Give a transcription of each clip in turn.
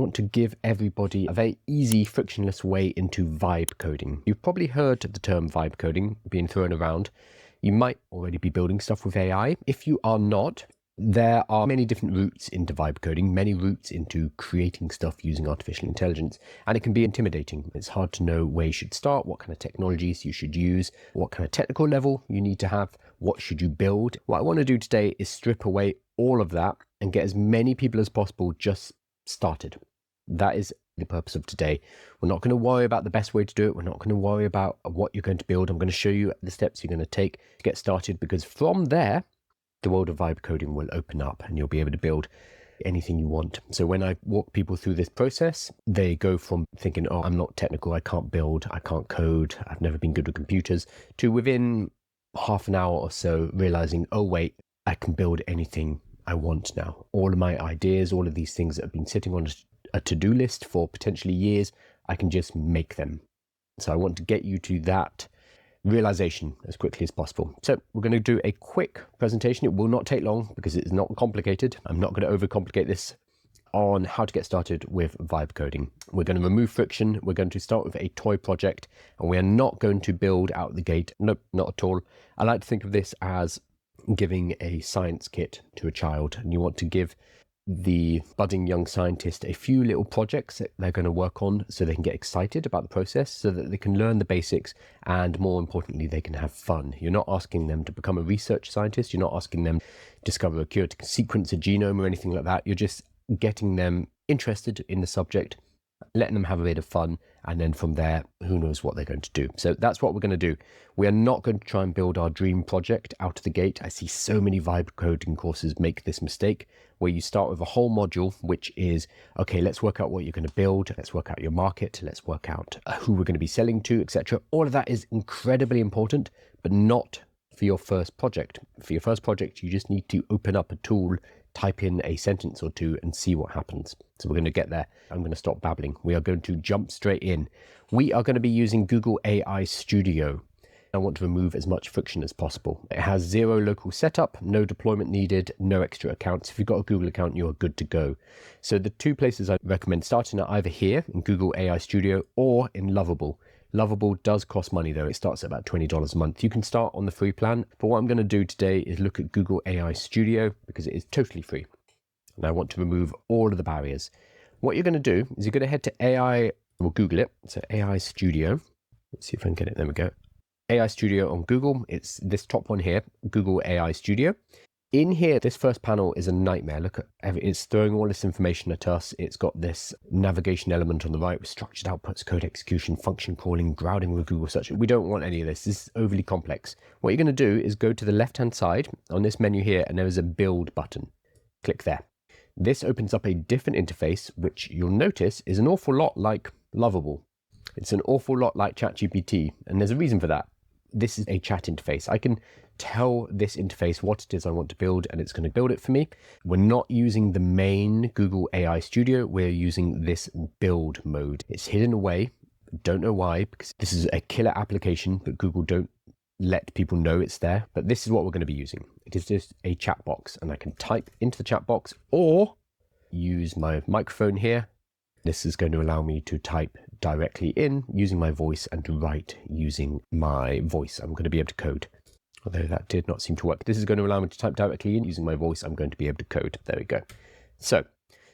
want to give everybody a very easy, frictionless way into vibe coding. You've probably heard the term vibe coding being thrown around. You might already be building stuff with AI. If you are not, there are many different routes into vibe coding, many routes into creating stuff using artificial intelligence, and it can be intimidating. It's hard to know where you should start, what kind of technologies you should use, what kind of technical level you need to have, what should you build. What I want to do today is strip away all of that and get as many people as possible just started. That is the purpose of today. We're not going to worry about the best way to do it. We're not going to worry about what you're going to build. I'm going to show you the steps you're going to take to get started, because from there, the world of vibe coding will open up and you'll be able to build anything you want. So when I walk people through this process, they go from thinking, oh, I'm not technical, I can't build, I can't code, I've never been good with computers, to within half an hour or so realizing, oh wait, I can build anything I want now. All of my ideas, all of these things that have been sitting on a to-do list for potentially years, I can just make them. So I want to get you to that realization as quickly as possible. So we're going to do a quick presentation. It will not take long because it's not complicated. I'm not going to overcomplicate this on how to get started with vibe coding. We're going to remove friction. We're going to start with a toy project, and we are not going to build out the gate. Nope, not at all. I like to think of this as giving a science kit to a child, and you want to give the budding young scientist a few little projects that they're going to work on so they can get excited about the process, so that they can learn the basics, and more importantly, they can have fun. You're not asking them to become a research scientist. You're not asking them to discover a cure to sequence a genome or anything like that. You're just getting them interested in the subject, letting them have a bit of fun, and then from there, who knows what they're going to do. So that's what we're going to do. We are not going to try and build our dream project out of the gate. I see so many vibe coding courses make this mistake, where you start with a whole module, which is, okay, let's work out what you're going to build. Let's work out your market. Let's work out who we're going to be selling to, etc. All of that is incredibly important, but not for your first project. For your first project, you just need to open up a tool, type in a sentence or two, and see what happens. So we're going to get there. I'm going to stop babbling. We are going to jump straight in. We are going to be using Google AI Studio. I want to remove as much friction as possible. It has 0 local setup, no deployment needed, no extra accounts. If you've got a Google account, you're good to go. So the two places I recommend starting are either here in Google AI Studio or in Lovable. Lovable does cost money though. It starts at about $20 a month. You can start on the free plan, but what I'm going to do today is look at Google AI Studio because it is totally free. And I want to remove all of the barriers. What you're going to do is you're going to head to AI, we'll Google it. So AI Studio. Let's see if I can get it. There we go. AI Studio on Google. It's this top one here, Google AI Studio. In here, this first panel is a nightmare. Look at it's throwing all this information at us. It's got this navigation element on the right with structured outputs, code execution, function calling, grounding with Google search. We don't want any of this. This is overly complex. What you're going to do is go to the left-hand side on this menu here, and there is a build button. Click there. This opens up a different interface, which you'll notice is an awful lot like Lovable. It's an awful lot like ChatGPT, and there's a reason for that. This is a chat interface. I can tell this interface what it is I want to build, and it's going to build it for me. We're not using the main Google AI Studio. We're using this build mode. It's hidden away. Don't know why, because this is a killer application, but Google don't let people know it's there. But this is what we're going to be using. It is just a chat box, and I can type into the chat box or use my microphone here. This is going to allow me to type directly in using my voice and to write using my voice. I'm going to be able to code, although that did not seem to work. This is going to allow me to type directly in using my voice. I'm going to be able to code. There we go. So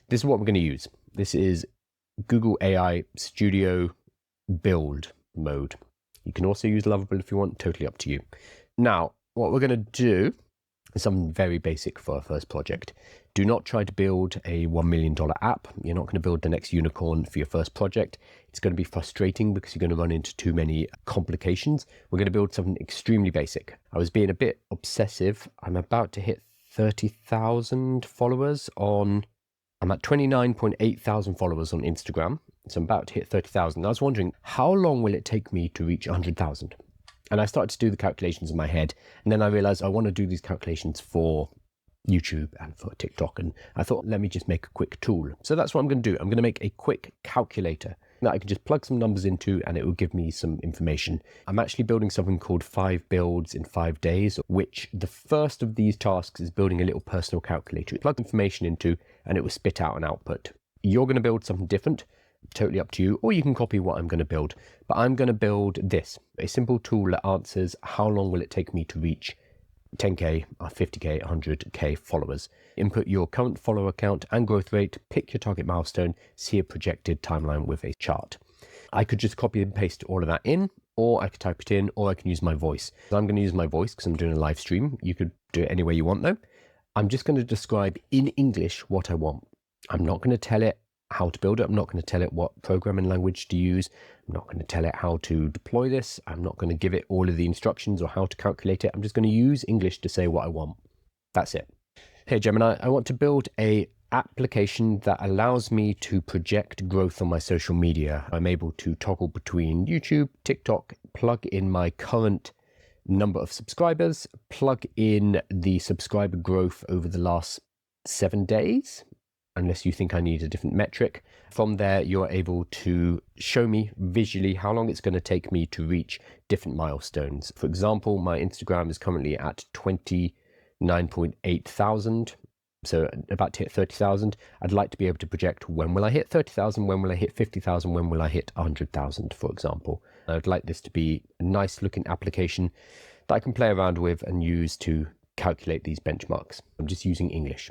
this is what we're going to use. This is Google AI Studio build mode. You can also use Lovable if you want, totally up to you. Now, what we're going to do is something very basic for our first project. Do not try to build a $1 million app. You're not going to build the next unicorn for your first project. It's going to be frustrating because you're going to run into too many complications. We're going to build something extremely basic. I was being a bit obsessive. I'm about to hit 30,000 followers on, I'm at 29.8 thousand followers on Instagram. So I'm about to hit 30,000. I was wondering, how long will it take me to reach 100,000? And I started to do the calculations in my head. And then I realized I want to do these calculations for YouTube and for TikTok. And I thought, let me just make a quick tool. So that's what I'm going to do. I'm going to make a quick calculator that I can just plug some numbers into and it will give me some information. I'm actually building something called 5 builds in 5 days, which the first of these tasks is building a little personal calculator. You plug information into and it will spit out an output. You're going to build something different, totally up to you, or you can copy what I'm going to build. But I'm going to build this, a simple tool that answers how long will it take me to reach 10k, 50k, 100k followers. Input your current follower count and growth rate, pick your target milestone, see a projected timeline with a chart. I could just copy and paste all of that in, or I could type it in, or I can use my voice. So I'm going to use my voice because I'm doing a live stream. You could do it any way you want though. I'm just going to describe in English what I want. I'm not going to tell it how to build it. I'm not going to tell it what programming language to use. I'm not going to tell it how to deploy this. I'm not going to give it all of the instructions or how to calculate it. I'm just going to use English to say what I want. That's it. Hey Gemini, I want to build a application that allows me to project growth on my social media. I'm able to toggle between YouTube, TikTok, plug in my current number of subscribers, plug in the subscriber growth over the last 7 days, unless you think I need a different metric. From there, you're able to show me visually how long it's going to take me to reach different milestones. For example, my Instagram is currently at 29.8 thousand. So about to hit 30,000. I'd like to be able to project when will I hit 30,000, when will I hit 50,000, when will I hit 100,000, for example. I would like this to be a nice looking application that I can play around with and use to calculate these benchmarks. I'm just using English.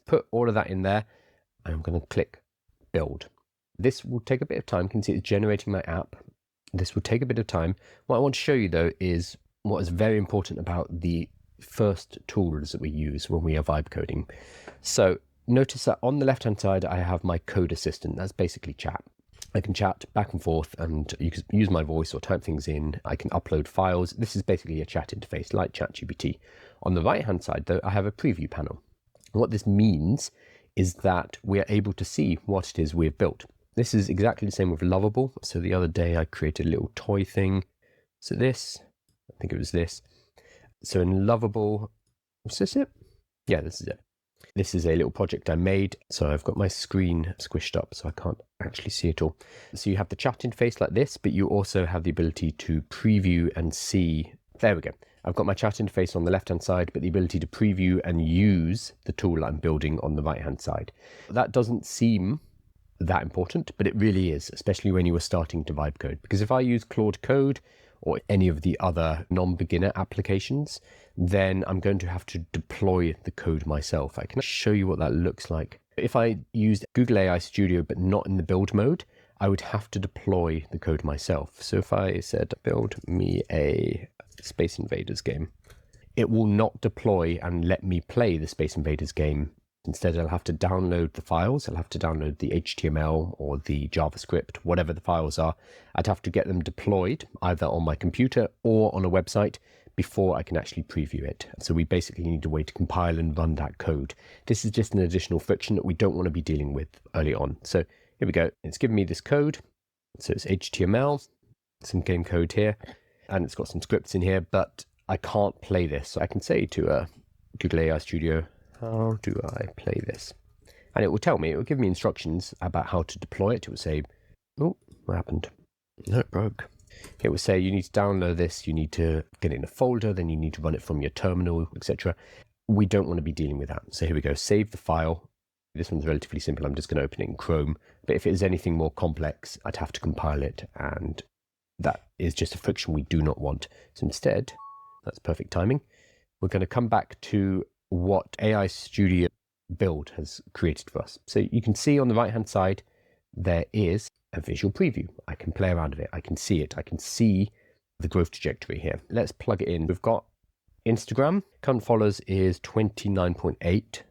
Put all of that in there. I'm going to click build. This will take a bit of time. You can see it's generating my app. This will take a bit of time. What I want to show you though is what is very important about the first tools that we use when we are vibe coding. So notice that on the left hand side I have my code assistant. That's basically chat. I can chat back and forth and you can use my voice or type things in. I can upload files. This is basically a chat interface like ChatGPT. On the right hand side though, I have a preview panel. And what this means is that we are able to see what it is we've built. This is exactly the same with Lovable. So the other day I created a little toy thing. So this, I think it was this. So in Lovable, was this it? Yeah, this is it. This is a little project I made. So I've got my screen squished up so I can't actually see it all. So you have the chat interface like this, but you also have the ability to preview and see. There we go. I've got my chat interface on the left-hand side, but the ability to preview and use the tool I'm building on the right-hand side. That doesn't seem that important, but it really is, especially when you are starting to vibe code. Because if I use Claude Code or any of the other non-beginner applications, then I'm going to have to deploy the code myself. I can show you what that looks like. If I used Google AI Studio, but not in the build mode, I would have to deploy the code myself. So if I said, build me a Space Invaders game, it will not deploy and let me play the Space Invaders game. Instead, I'll have to download the files. I'll have to download the HTML or the JavaScript, whatever the files are. I'd have to get them deployed either on my computer or on a website before I can actually preview it. So we basically need a way to compile and run that code. This is just an additional friction that we don't want to be dealing with early on. So here we go. It's given me this code. So it's HTML, some game code here, and it's got some scripts in here, but I can't play this. So I can say to Google AI Studio, how do I play this? And it will tell me, it will give me instructions about how to deploy it. It will say, oh, what happened? No, it broke. It will say you need to download this, you need to get it in a folder, then you need to run it from your terminal, etc. We don't want to be dealing with that. So here we go, save the file. This one's relatively simple. I'm just going to open it in Chrome. But if it is anything more complex, I'd have to compile it. And that is just a friction we do not want. So instead, that's perfect timing. We're going to come back to what AI Studio Build has created for us. So you can see on the right-hand side, there is a visual preview. I can play around with it. I can see it. I can see the growth trajectory here. Let's plug it in. We've got Instagram. Current followers is 29.8.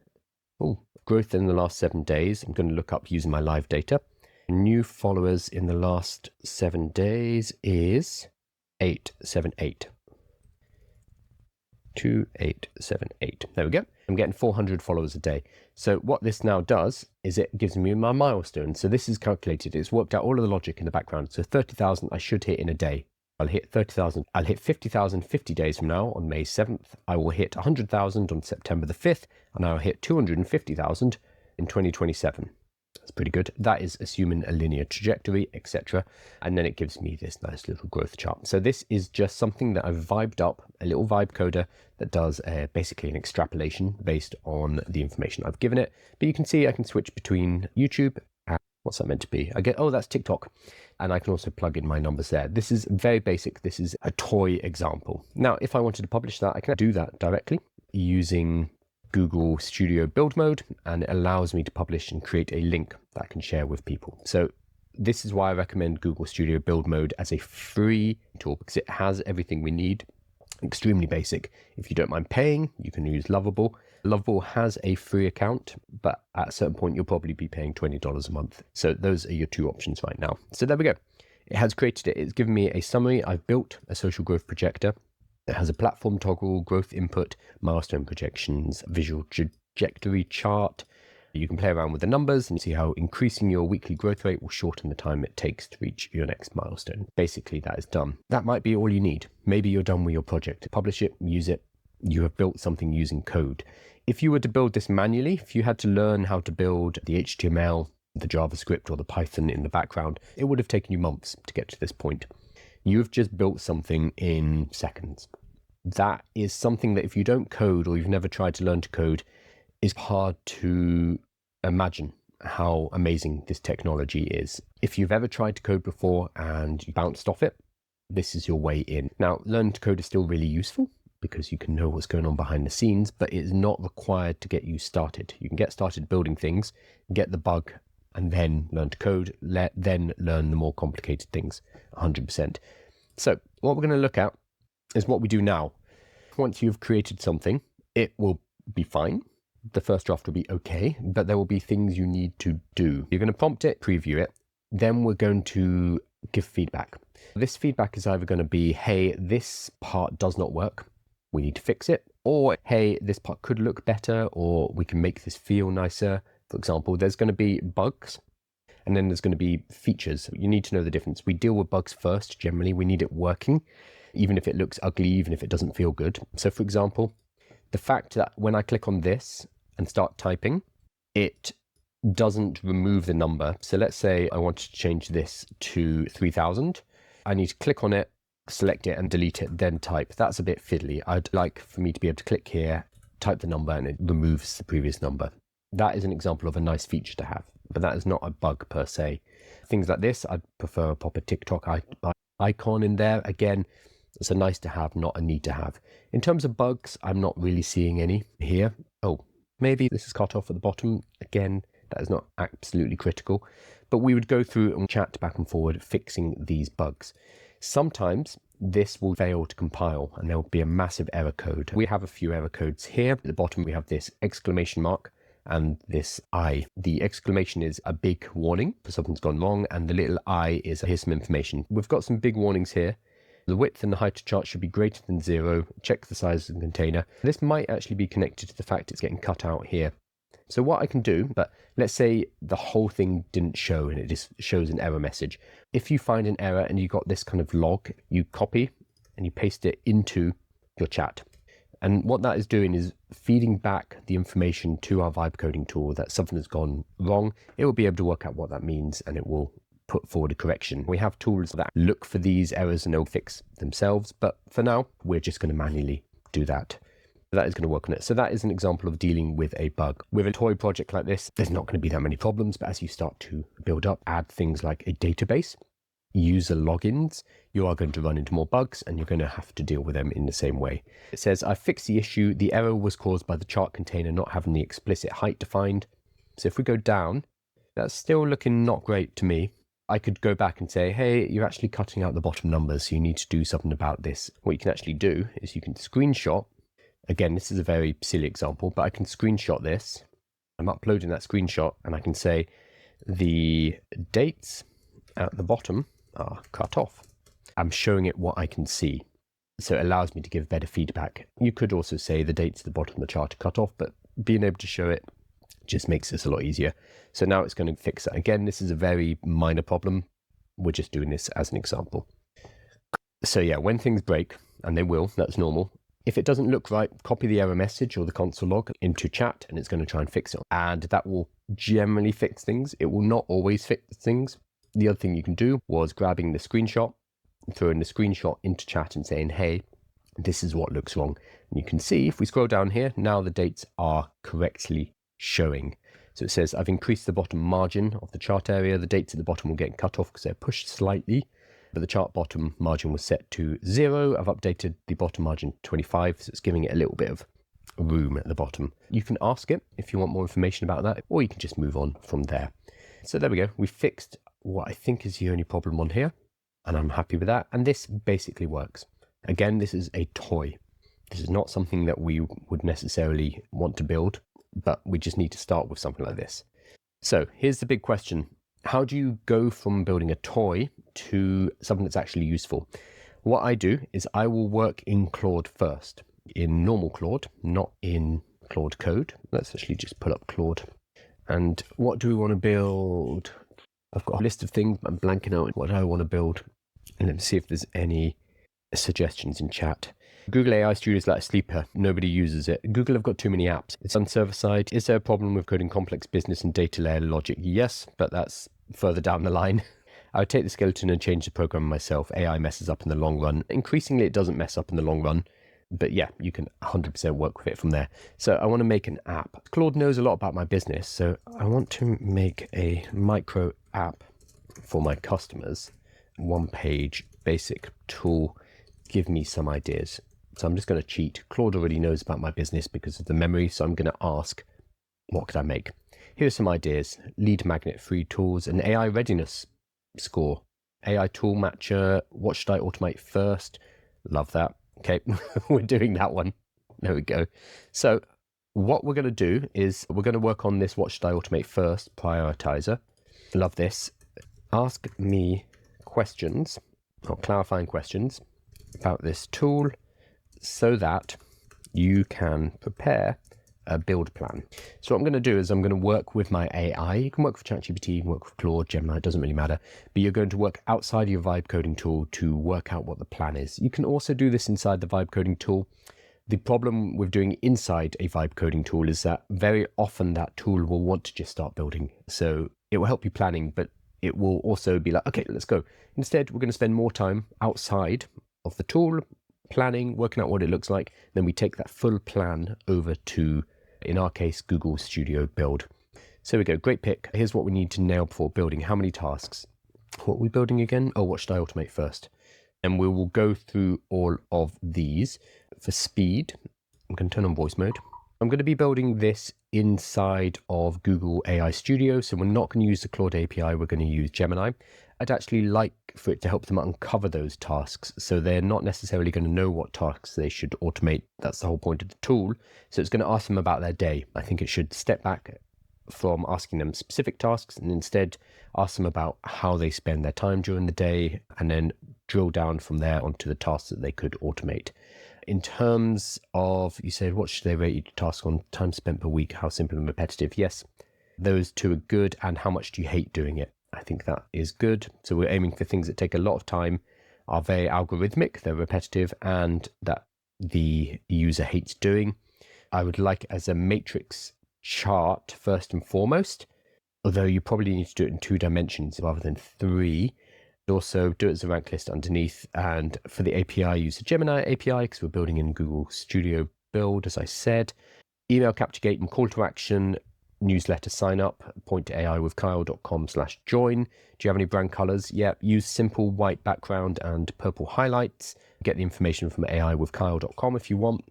Oh, growth in the last 7 days. I'm going to look up using my live data. New followers in the last 7 days is 878. 2878. There we go. I'm getting 400 followers a day. So what this now does is it gives me my milestone. So this is calculated. It's worked out all of the logic in the background. So 30,000 I should hit in a day. I'll hit 30,000. I'll hit 50,000 50 days from now on May 7th. I will hit 100,000 on September the 5th. And I'll hit 250,000 in 2027. That's pretty good. That is assuming a linear trajectory, etc. And then it gives me this nice little growth chart. So this is just something that I've vibed up, a little vibe coder that does basically an extrapolation based on the information I've given it. But you can see I can switch between YouTube, What's that meant to be? I get, oh, that's TikTok. And I can also plug in my numbers there. This is very basic. This is a toy example. Now, if I wanted to publish that, I can do that directly using Google Studio Build Mode, and it allows me to publish and create a link that I can share with people. So this is why I recommend Google Studio Build Mode as a free tool, because it has everything we need. Extremely basic. If you don't mind paying, you can use Lovable. Lovable has a free account, but at a certain point, you'll probably be paying $20 a month. So those are your two options right now. So there we go. It has created it. It's given me a summary. I've built a social growth projector. It has a platform toggle, growth input, milestone projections, visual trajectory chart. You can play around with the numbers and see how increasing your weekly growth rate will shorten the time it takes to reach your next milestone. Basically, that is done. That might be all you need. Maybe you're done with your project. Publish it, use it. You have built something using code. If you were to build this manually, if you had to learn how to build the HTML, the JavaScript, or the Python in the background, it would have taken you months to get to this point. You have just built something in seconds. That is something that if you don't code or you've never tried to learn to code, is hard to imagine how amazing this technology is. If you've ever tried to code before and you bounced off it, this is your way in. Now, learning to code is still really useful because you can know what's going on behind the scenes, but it is not required to get you started. You can get started building things, get the bug, and then learn to code, then learn the more complicated things 100%. So what we're going to look at is what we do now. Once you've created something, it will be fine. The first draft will be okay, but there will be things you need to do. You're going to prompt it, preview it, then we're going to give feedback. This feedback is either going to be, hey, this part does not work, we need to fix it, or hey, this part could look better, or we can make this feel nicer. For example, there's going to be bugs, and then there's going to be features. You need to know the difference. We deal with bugs first, generally. We need it working, even if it looks ugly, even if it doesn't feel good. So for example, the fact that when I click on this and start typing, it doesn't remove the number. So let's say I want to change this to 3000. I need to click on it, select it and delete it, then type. That's a bit fiddly. I'd like for me to be able to click here, type the number, and it removes the previous number. That is an example of a nice feature to have, but that is not a bug per se. Things like this, I'd prefer a proper TikTok icon in there. Again, it's a nice to have, not a need to have. In terms of bugs, I'm not really seeing any here. Oh, maybe this is cut off at the bottom. Again, that is not absolutely critical, but we would go through and chat back and forward fixing these bugs. Sometimes this will fail to compile and there will be a massive error code. We have a few error codes here. At the bottom, we have this exclamation mark and this I. The exclamation is a big warning for something's gone wrong, and the little I is here's some information. We've got some big warnings here. The width and the height of chart should be greater than 0. Check the size of the container. This might actually be connected to the fact it's getting cut out here. So what I can do, but let's say the whole thing didn't show and it just shows an error message. If you find an error and you got this kind of log, you copy and you paste it into your chat. And what that is doing is feeding back the information to our vibe coding tool that something has gone wrong. It will be able to work out what that means and it will put forward a correction. We have tools that look for these errors and they'll fix themselves. But for now, we're just going to manually do that. That is going to work on it. So that is an example of dealing with a bug. With a toy project like this, there's not going to be that many problems. But as you start to build up, add things like a database, user logins, you are going to run into more bugs and you're going to have to deal with them in the same way. It says, I fixed the issue. The error was caused by the chart container not having the explicit height defined. So if we go down, that's still looking not great to me. I could go back and say, hey, you're actually cutting out the bottom numbers, so you need to do something about this. What you can actually do is you can screenshot. Again, this is a very silly example, but I can screenshot this. I'm uploading that screenshot and I can say the dates at the bottom are cut off. I'm showing it what I can see. So it allows me to give better feedback. You could also say the dates at the bottom of the chart are cut off, but being able to show it just makes this a lot easier. So now it's going to fix that. Again, this is a very minor problem. We're just doing this as an example. So yeah, when things break, and they will, that's normal. If it doesn't look right, copy the error message or the console log into chat and it's going to try and fix it. And that will generally fix things. It will not always fix things. The other thing you can do was grabbing the screenshot, throwing the screenshot into chat and saying, hey, this is what looks wrong. And you can see if we scroll down here, now the dates are correctly showing. So it says I've increased the bottom margin of the chart area. The dates at the bottom will get cut off because they're pushed slightly, but the chart bottom margin was set to 0. I've updated the bottom margin to 25, so it's giving it a little bit of room at the bottom. You can ask it if you want more information about that, or you can just move on from there. So there we go. We fixed what I think is the only problem on here, and I'm happy with that. And this basically works. Again, this is a toy. This is not something that we would necessarily want to build, but we just need to start with something like this. So here's the big question. How do you go from building a toy to something that's actually useful? What I do is I will work in Claude first, in normal Claude, not in Claude Code. Let's actually just pull up Claude. And what do we want to build? I've got a list of things, but I'm blanking out what I want to build. And let's see if there's any suggestions in chat. Google AI Studio is like a sleeper. Nobody uses it. Google have got too many apps. It's on server side. Is there a problem with coding complex business and data layer logic? Yes, but that's further down the line. I would take the skeleton and change the program myself. AI messes up in the long run. Increasingly, it doesn't mess up in the long run. But yeah, you can 100% work with it from there. So I want to make an app. Claude knows a lot about my business. So I want to make a micro app for my customers. One page, basic tool. Give me some ideas. So I'm just going to cheat. Claude already knows about my business because of the memory. So I'm going to ask, what could I make? Here's some ideas. Lead magnet free tools, an AI readiness score, AI tool matcher. What should I automate first? Love that. Okay, we're doing that one. There we go. So what we're going to do is we're going to work on this what should I automate first prioritizer. Love this. Ask me questions or clarifying questions about this tool so that you can prepare a build plan. So what I'm going to do is I'm going to work with my AI. You can work with ChatGPT, you can work with Claude, Gemini, it doesn't really matter. But you're going to work outside of your vibe coding tool to work out what the plan is. You can also do this inside the vibe coding tool. The problem with doing inside a vibe coding tool is that very often that tool will want to just start building. So it will help you planning, but it will also be like, okay, let's go. Instead, we're going to spend more time outside of the tool, planning, working out what it looks like. Then we take that full plan over to, in our case, Google Studio Build. So we go, great pick. Here's what we need to nail before building. How many tasks? What are we building again? Oh, what should I automate first? And we will go through all of these. For speed, I'm going to turn on voice mode. I'm going to be building this inside of Google AI Studio. So we're not going to use the Claude API. We're going to use Gemini. I'd actually like for it to help them uncover those tasks. So they're not necessarily going to know what tasks they should automate. That's the whole point of the tool. So it's going to ask them about their day. I think it should step back from asking them specific tasks and instead ask them about how they spend their time during the day and then drill down from there onto the tasks that they could automate. In terms of, you said, what should they rate each task on? Time spent per week, how simple and repetitive? Yes, those two are good. And how much do you hate doing it? I think that is good. So we're aiming for things that take a lot of time, are very algorithmic, they're repetitive, and that the user hates doing. I would like as a matrix chart first and foremost, although you probably need to do it in 2 dimensions rather than 3. Also do it as a rank list underneath. And for the API, use the Gemini API because we're building in Google Studio Build, as I said. Email capture gate and call to action, newsletter sign up, point to aiwithkyle.com/join. Do you have any brand colors? Yeah, use simple white background and purple highlights. Get the information from aiwithkyle.com if you want.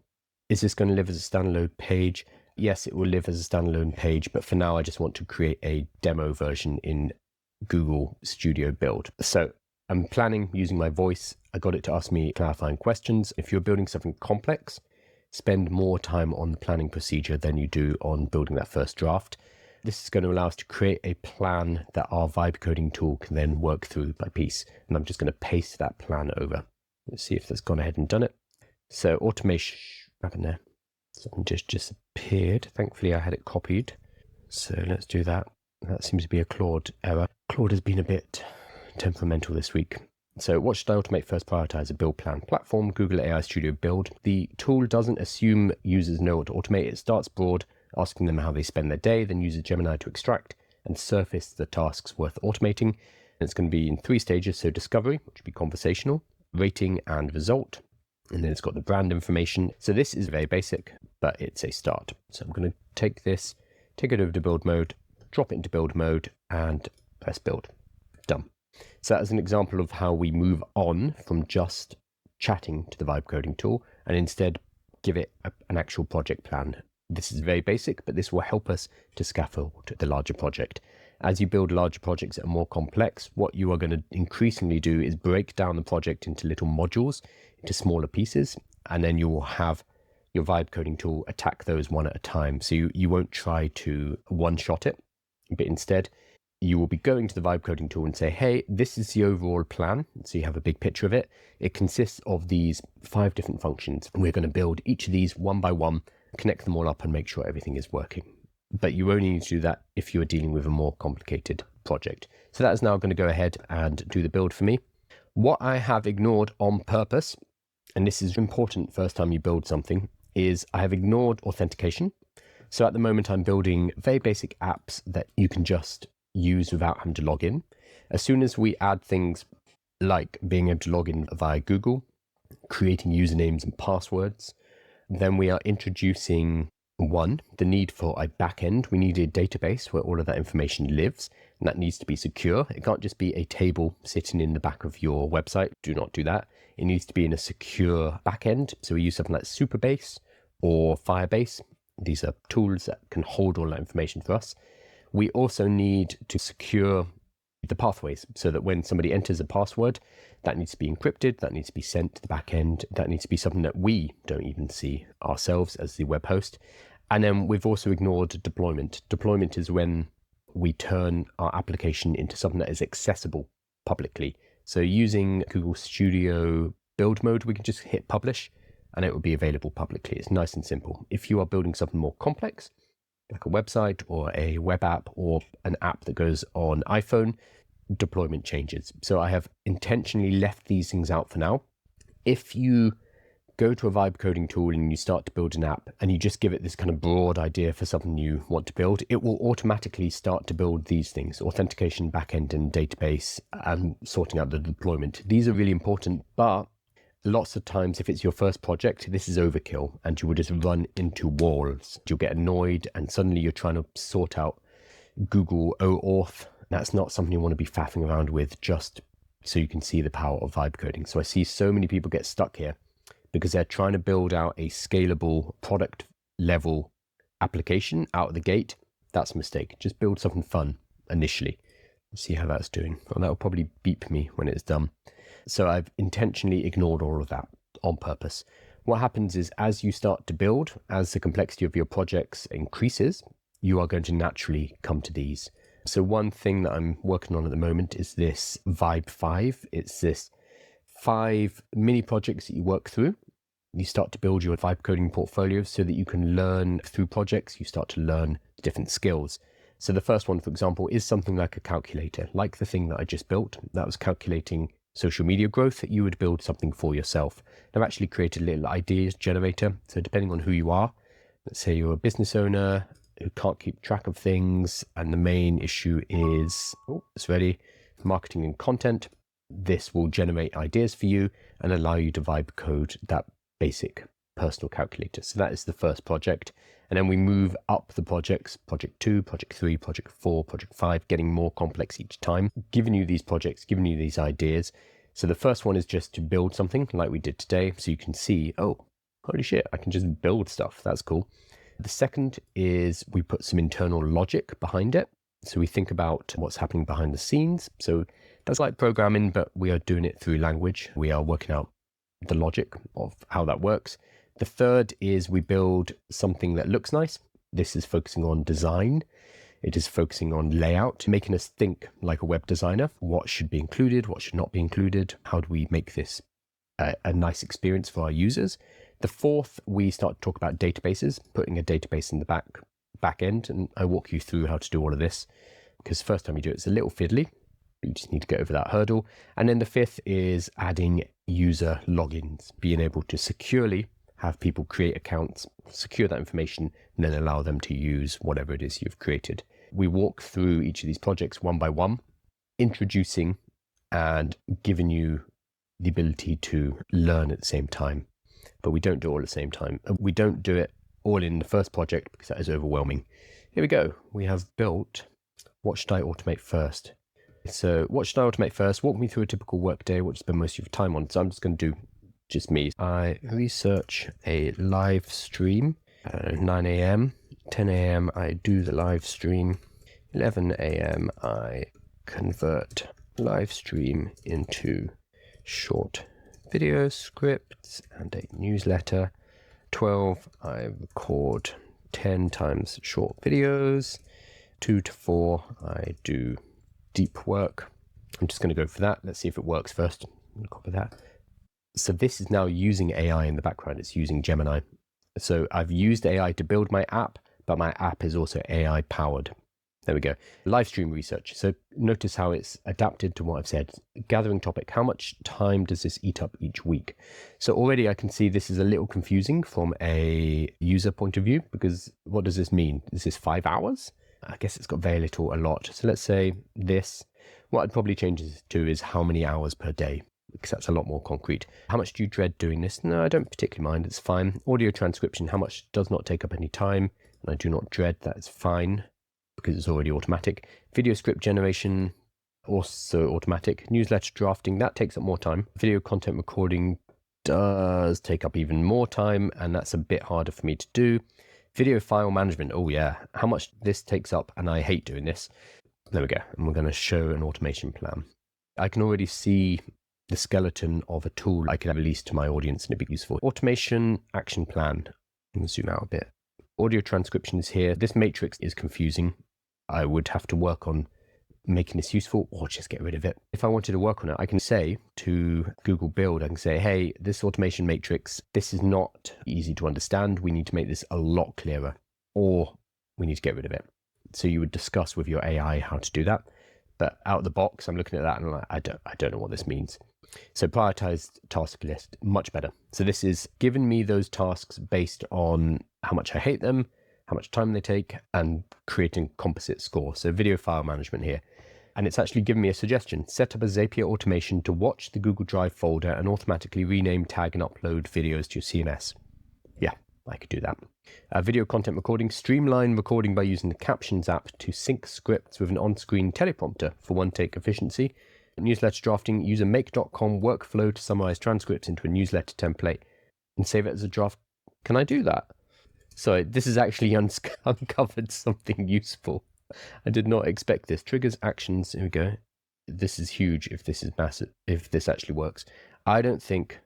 Is this going to live as a standalone page? Yes, it will live as a standalone page, but for now I just want to create a demo version in Google Studio Build. So I'm planning using my voice. I got it to ask me clarifying questions. If you're building something complex, spend more time on the planning procedure than you do on building that first draft. This is going to allow us to create a plan that our vibe coding tool can then work through by piece. And I'm just going to paste that plan over. Let's see if that's gone ahead and done it. So automation, what happened there? Something just disappeared. Thankfully I had it copied. So let's do that. That seems to be a Claude error. Claude has been a bit temperamental this week. So what should I automate first? Prioritize a build plan. Platform, Google AI Studio Build. The tool doesn't assume users know what to automate. It starts broad, asking them how they spend their day, then uses Gemini to extract and surface the tasks worth automating. And it's going to be in 3 stages. So discovery, which would be conversational, rating and result. And then it's got the brand information. So this is very basic, but it's a start. So I'm going to take this, take it over to build mode, drop it into build mode, and press build. Done. So that is an example of how we move on from just chatting to the vibe coding tool and instead give it an actual project plan. This is very basic, but this will help us to scaffold the larger project. As you build larger projects that are more complex, what you are going to increasingly do is break down the project into little modules, into smaller pieces, and then you will have your vibe coding tool attack those one at a time. So you won't try to one-shot it, but instead you will be going to the vibe coding tool and say, hey, this is the overall plan. So you have a big picture of it. It consists of these 5 different functions. We're going to build each of these one by one, connect them all up and make sure everything is working. But you only need to do that if you are dealing with a more complicated project. So that is now going to go ahead and do the build for me. What I have ignored on purpose, and this is important first time you build something, is I have ignored authentication. So at the moment I'm building very basic apps that you can just use without having to log in. As soon as we add things like being able to log in via Google, creating usernames and passwords, then we are introducing the need for a backend. We need a database where all of that information lives, and that needs to be secure. It can't just be a table sitting in the back of your website. Do not do that. It needs to be in a secure backend. So we use something like Supabase or Firebase. These are tools that can hold all that information for us. We also need to secure the pathways so that when somebody enters a password, that needs to be encrypted, that needs to be sent to the back end, that needs to be something that we don't even see ourselves as the web host. And then we've also ignored deployment. Deployment is when we turn our application into something that is accessible publicly. So using Google Studio build mode, we can just hit publish and it will be available publicly. It's nice and simple. If you are building something more complex, like a website or a web app or an app that goes on iPhone, deployment changes. So I have intentionally left these things out for now. If you go to a vibe coding tool and you start to build an app and you just give it this kind of broad idea for something you want to build, it will automatically start to build these things: authentication, backend and database, and sorting out the deployment. These are really important, but lots of times, if it's your first project, this is overkill and you will just run into walls. You'll get annoyed and suddenly you're trying to sort out Google Auth. That's not something you want to be faffing around with just so you can see the power of vibe coding. So I see so many people get stuck here because they're trying to build out a scalable product level application out of the gate. That's a mistake. Just build something fun initially. See how that's doing. Well, that will probably beep me when it's done. So I've intentionally ignored all of that on purpose. What happens is as you start to build, as the complexity of your projects increases, you are going to naturally come to these. So one thing that I'm working on at the moment is this Vibe 5. It's this 5 mini projects that you work through. You start to build your vibe coding portfolio so that you can learn through projects. You start to learn different skills. So the first one, for example, is something like a calculator, like the thing that I just built. That was calculating social media growth. You would build something for yourself. I've actually created a little ideas generator. So depending on who you are, let's say you're a business owner who can't keep track of things, and the main issue is, it's ready, marketing and content. This will generate ideas for you and allow you to vibe code that basic personal calculator. So that is the first project. And then we move up the projects, project 2, project 3, project 4, project 5, getting more complex each time, giving you these projects, giving you these ideas. So the first one is just to build something like we did today. So you can see, oh, holy shit, I can just build stuff. That's cool. The second is we put some internal logic behind it. So we think about what's happening behind the scenes. So that's like programming, but we are doing it through language. We are working out the logic of how that works. The third is we build something that looks nice. This is focusing on design. It is focusing on layout, making us think like a web designer. What should be included? What should not be included? How do we make this a nice experience for our users? The fourth, we start to talk about databases, putting a database in the back end. And I walk you through how to do all of this because first time you do it, it's a little fiddly. You just need to get over that hurdle. And then the fifth is adding user logins, being able to securely have people create accounts, secure that information, and then allow them to use whatever it is you've created. We walk through each of these projects one by one, introducing and giving you the ability to learn at the same time. But we don't do it all at the same time. We don't do it all in the first project because that is overwhelming. Here we go. We have built what should I automate first. So what should I automate first? Walk me through a typical workday. What do you spend most of your time on? So I'm just going to do just me. I research a live stream. 9 a.m. 10 a.m. I do the live stream. 11 a.m. I convert live stream into short video scripts and a newsletter. 12 I record 10 times short videos. 2 to 4 I do deep work. I'm just going to go for that. Let's see if it works first. I'm going to copy that. So this is now using AI in the background. It's using Gemini. So I've used AI to build my app, but my app is also AI powered. There we go. Live stream research. So notice how it's adapted to what I've said. Gathering topic. How much time does this eat up each week? So already I can see this is a little confusing from a user point of view, because what does this mean? Is this 5 hours? I guess it's got very little, a lot. So let's say this. What I'd probably change this to is how many hours per day, because that's a lot more concrete. How much do you dread doing this? No, I don't particularly mind. It's fine. Audio transcription. How much does not take up any time? And I do not dread. That is fine, because it's already automatic. Video script generation, also automatic. Newsletter drafting, that takes up more time. Video content recording does take up even more time, and that's a bit harder for me to do. Video file management, oh yeah, how much this takes up, and I hate doing this. There we go, and we're going to show an automation plan. I can already see the skeleton of a tool I can release to my audience and it'd be useful. Automation action plan. I'm going to zoom out a bit. Audio transcription is here. This matrix is confusing. I would have to work on making this useful or just get rid of it. If I wanted to work on it, I can say to Google Build, I can say, hey, this automation matrix, this is not easy to understand. We need to make this a lot clearer, or we need to get rid of it. So you would discuss with your AI how to do that. But out of the box, I'm looking at that and I'm like, I don't know what this means. So prioritized task list, much better. So this is giving me those tasks based on how much I hate them, how much time they take, and creating composite score. So video file management here. And it's actually given me a suggestion. Set up a Zapier automation to watch the Google Drive folder and automatically rename, tag, and upload videos to your CMS. Yeah, I could do that. Video content recording. Streamline recording by using the Captions app to sync scripts with an on-screen teleprompter for one-take efficiency. Newsletter drafting. Use a make.com workflow to summarize transcripts into a newsletter template and save it as a draft. Can I do that? So this has actually uncovered something useful. I did not expect this. Triggers actions. Here we go. This is huge if this is massive, if this actually works. I think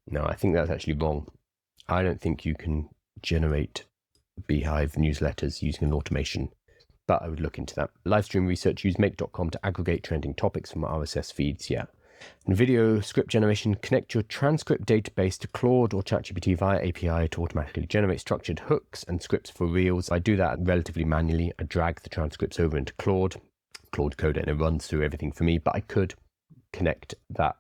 that's actually wrong. I don't think you can generate Beehive newsletters using an automation, but I would look into that. Live stream research. Use make.com to aggregate trending topics from RSS feeds. Yeah. And video script generation, connect your transcript database to Claude or ChatGPT via API to automatically generate structured hooks and scripts for Reels. I do that relatively manually. I drag the transcripts over into Claude Code, and it runs through everything for me, but I could connect that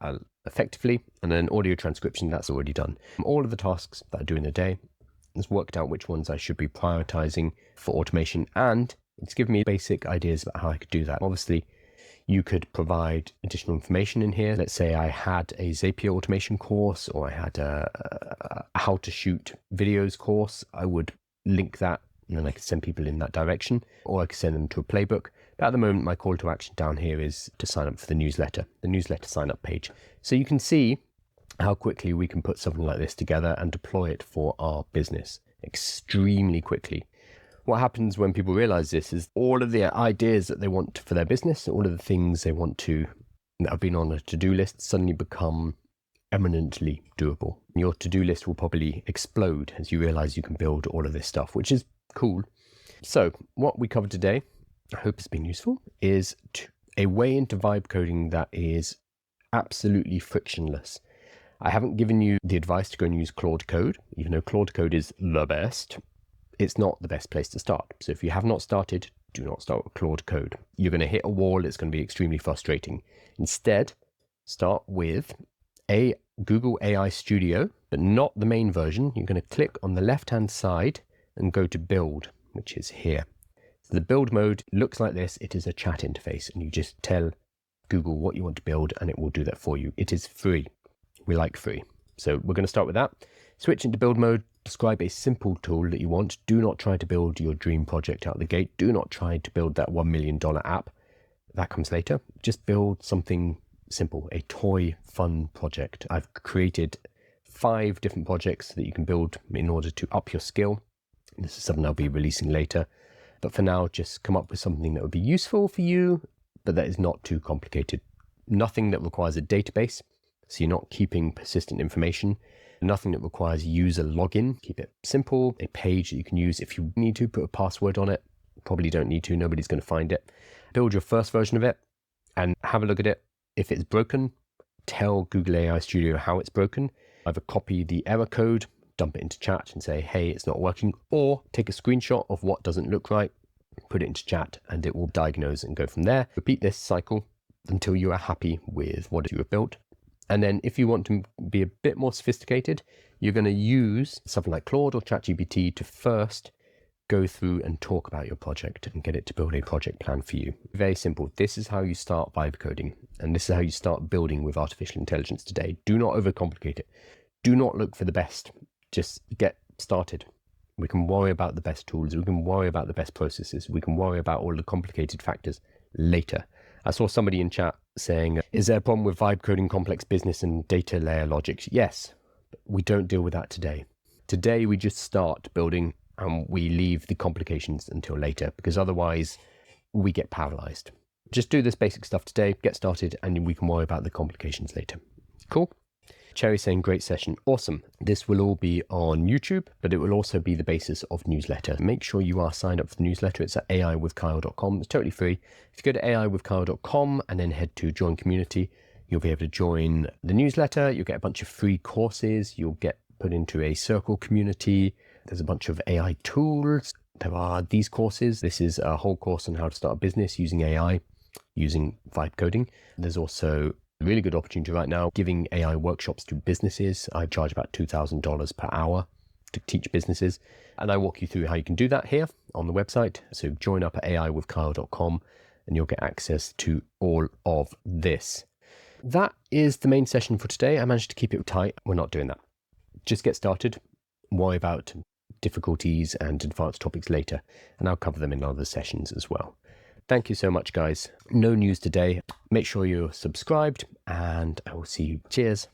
effectively. And then audio transcription, that's already done. All of the tasks that I do in a day, it's worked out which ones I should be prioritizing for automation, and it's given me basic ideas about how I could do that. Obviously, you could provide additional information in here. Let's say I had a Zapier automation course, or I had a how to shoot videos course. I would link that, and then I could send people in that direction, or I could send them to a playbook. But at the moment, my call to action down here is to sign up for the newsletter sign up page. So you can see how quickly we can put something like this together and deploy it for our business extremely quickly. What happens when people realize this is all of the ideas that they want for their business, all of the things they want to, that have been on a to-do list, suddenly become eminently doable. Your to-do list will probably explode as you realize you can build all of this stuff, which is cool. So what we covered today, I hope it's been useful, is a way into vibe coding that is absolutely frictionless. I haven't given you the advice to go and use Claude Code, even though Claude Code is the best. It's not the best place to start. So if you have not started, do not start with Claude Code. You're going to hit a wall. It's going to be extremely frustrating. Instead, start with a Google AI Studio, but not the main version. You're going to click on the left-hand side and go to Build, which is here. So the build mode looks like this. It is a chat interface, and you just tell Google what you want to build, and it will do that for you. It is free. We like free. So we're going to start with that. Switch into build mode. Describe a simple tool that you want. Do not try to build your dream project out the gate. Do not try to build that $1 million app. That comes later. Just build something simple, a toy fun project. I've created 5 different projects that you can build in order to up your skill. This is something I'll be releasing later. But for now, just come up with something that would be useful for you, but that is not too complicated. Nothing that requires a database, so you're not keeping persistent information. Nothing that requires user login. Keep it simple. A page that you can use if you need to. Put a password on it. Probably don't need to. Nobody's going to find it. Build your first version of it and have a look at it. If it's broken, tell Google AI Studio how it's broken. Either copy the error code, dump it into chat and say, hey, it's not working, or take a screenshot of what doesn't look right, put it into chat, and it will diagnose and go from there. Repeat this cycle until you are happy with what you have built. And then if you want to be a bit more sophisticated, you're going to use something like Claude or ChatGPT to first go through and talk about your project and get it to build a project plan for you. Very simple. This is how you start vibe coding, and this is how you start building with artificial intelligence today. Do not overcomplicate it. Do not look for the best. Just get started. We can worry about the best tools. We can worry about the best processes. We can worry about all the complicated factors later. I saw somebody in chat saying, is there a problem with vibe coding complex business and data layer logics? Yes, but we don't deal with that today. Today, we just start building and we leave the complications until later, because otherwise we get paralyzed. Just do this basic stuff today, get started, and we can worry about the complications later. Cool? Cherry saying, great session. Awesome. This will all be on YouTube, but it will also be the basis of newsletter. Make sure you are signed up for the newsletter. It's at aiwithkyle.com. It's totally free. If you go to aiwithkyle.com and then head to join community, you'll be able to join the newsletter. You'll get a bunch of free courses. You'll get put into a circle community. There's a bunch of AI tools. There are these courses. This is a whole course on how to start a business using AI, using vibe coding. There's also a really good opportunity right now giving AI workshops to businesses. I charge about $2,000 per hour to teach businesses, and I walk you through how you can do that here on the website. So join up at aiwithkyle.com and you'll get access to all of this. That is the main session for today. I managed to keep it tight. We're not doing that. Just get started. Worry about difficulties and advanced topics later, and I'll cover them in other sessions as well. Thank you so much, guys. No news today. Make sure you're subscribed, and I will see you. Cheers.